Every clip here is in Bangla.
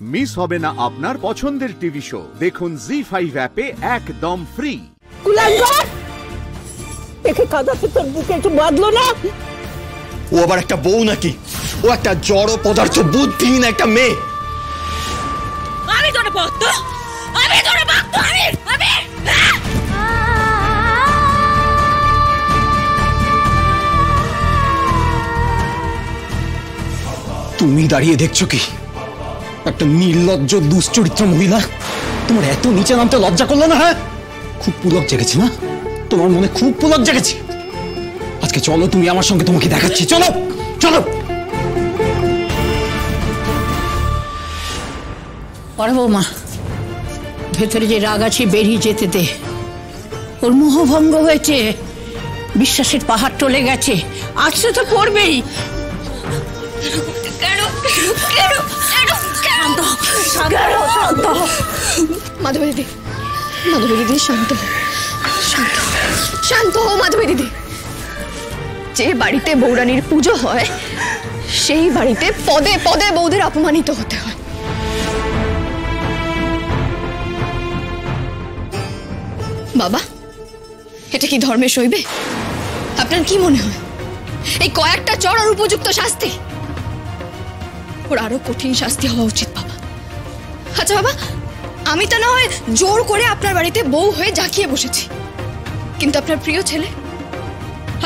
মিস হবে না আপনার পছন্দের টিভি শো। দেখুন জি5 অ্যাপে একদম ফ্রি। কুলাঙ্গার, একে কাঁদাতে তোর বুকে একটু বাঁধলো না? ও আবার একটা বউ নাকি? ও একটা জড় পদার্থ, বুদ্ধিহীন একটা মেয়ে। আমি তোর ভক্ত, আমি তোর ভক্ত, আমি তুমি দাঁড়িয়ে দেখছো কি? একটা নির্লজ্জ দুশ্চরিত্র মহিলা। তোমার এত নিচে নামতে লজ্জা করলো না? হ্যাঁ, খুব পুলক জেগেছে না? তোমার মনে খুব পুলক জেগেছে। আজকে চলো, তুমি আমার সঙ্গে, তোমাকে দেখাচ্ছি। চলো চলো। বড় বৌমা, ভেতরে যে রাগ আছে বেরিয়ে যেতে দে। ওর মোহভঙ্গ হয়েছে, বিশ্বাসের পাহাড় টলে গেছে, আজকে তো পড়বেই। মাধবী দিদি, মাধবী দিদি, শান্ত শান্ত শান্ত হো মাধবী দিদি। যে বাড়িতে বৌরানীর পুজো হয় সেই বাড়িতে পদে পদে বৌদের অপমানিত হতে হয়। বাবা, এটা কি ধর্মে সইবে? আপনার কি মনে হয় এই কয়েকটা চড় আর উপযুক্ত শাস্তি? ওর আরো কঠিন শাস্তি হওয়া উচিত বাবা। আচ্ছা বাবা, আমি তো না হয় জোর করে আপনার বাড়িতে বউ হয়ে জাঁকিয়ে বসেছি, কিন্তু আপনার প্রিয় ছেলে,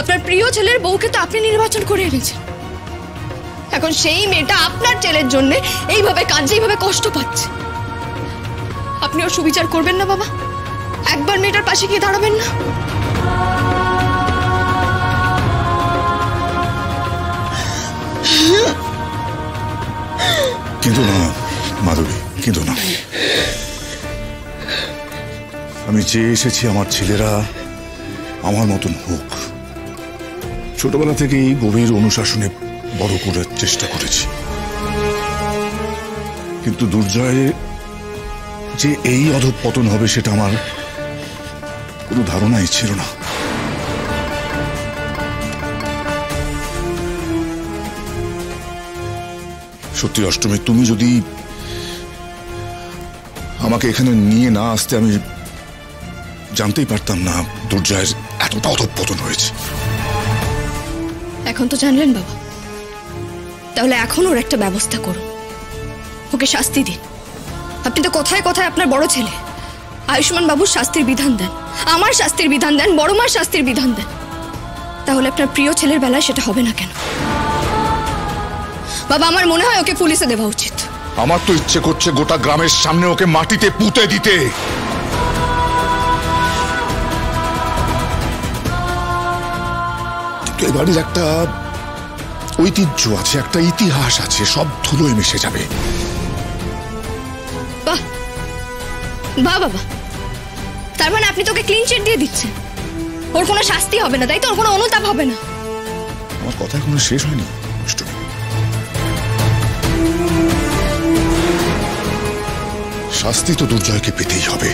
আপনার প্রিয় ছেলের বউকে তো আপনি নির্বাচন করে এনেছেন। এখন সেই মেয়েটা আপনার ছেলের জন্য এইভাবে কাঁদছে, এইভাবে কষ্ট পাচ্ছে। আপনি ওর সুবিচার করবেন না বাবা? একবার মেয়েটার পাশে গিয়ে দাঁড়াবেন না? কিন্তু না মাধবী, কিন্তু না। আমি চেয়ে এসেছি আমার ছেলেরা আমার মতন হোক। ছোটবেলা থেকেই গভীর অনুশাসনে বড় করার চেষ্টা করেছি, কিন্তু দুর্জয়ে যে এই অধঃপতন হবে সেটা আমার কোনো ধারণাই ছিল না। সত্যি অষ্টমী, তুমি যদি আমাকে এখানে নিয়ে না আসতে আমি জানতেই পারতাম না দুর্জয়ের এতটা অধঃপতন হয়েছে। এখন তো জানলেন বাবা, তাহলে এখন ওর একটা ব্যবস্থা করুন, ওকে শাস্তি দিন। আপনি তো কথায় কথায় আপনার বড় ছেলে আয়ুষ্মান বাবুর শাস্তির বিধান দেন, আমার শাস্তির বিধান দেন, বড় মার শাস্তির বিধান দেন। তাহলে আপনার প্রিয় ছেলের বেলায় সেটা হবে না কেন? বাবা, আমার মনে হয় ওকে পুলিশে দেওয়া উচিত। আমার তো ইচ্ছে করছে গোটা গ্রামের সামনে ওকে মাটিতে পুঁতে দিতে। এই বাড়ির একটা ঐতিহ্য আছে, একটা ইতিহাস আছে, সব ধুলোয় মিশে যাবে। বাহ বাহ বাবা, তার মানে আপনি তোকে ক্লিন চিট দিয়ে দিচ্ছেন? ওর কোনো শাস্তি হবে না, তাই তো? ওর কোনো অনুতাপ হবে না? আমার কথা এখনো শেষ হয়নি অষ্টমী। শাস্তি তো দুর্জয়কে পেতেই হবে,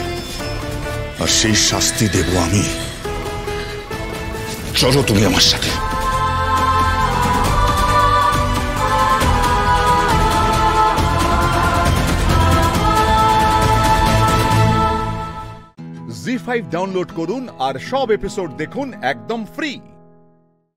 আর সেই শাস্তি দেব আমি। চলো তুমি আমার সাথে। জি5 ডাউনলোড করুন আর সব এপিসোড দেখুন একদম ফ্রি।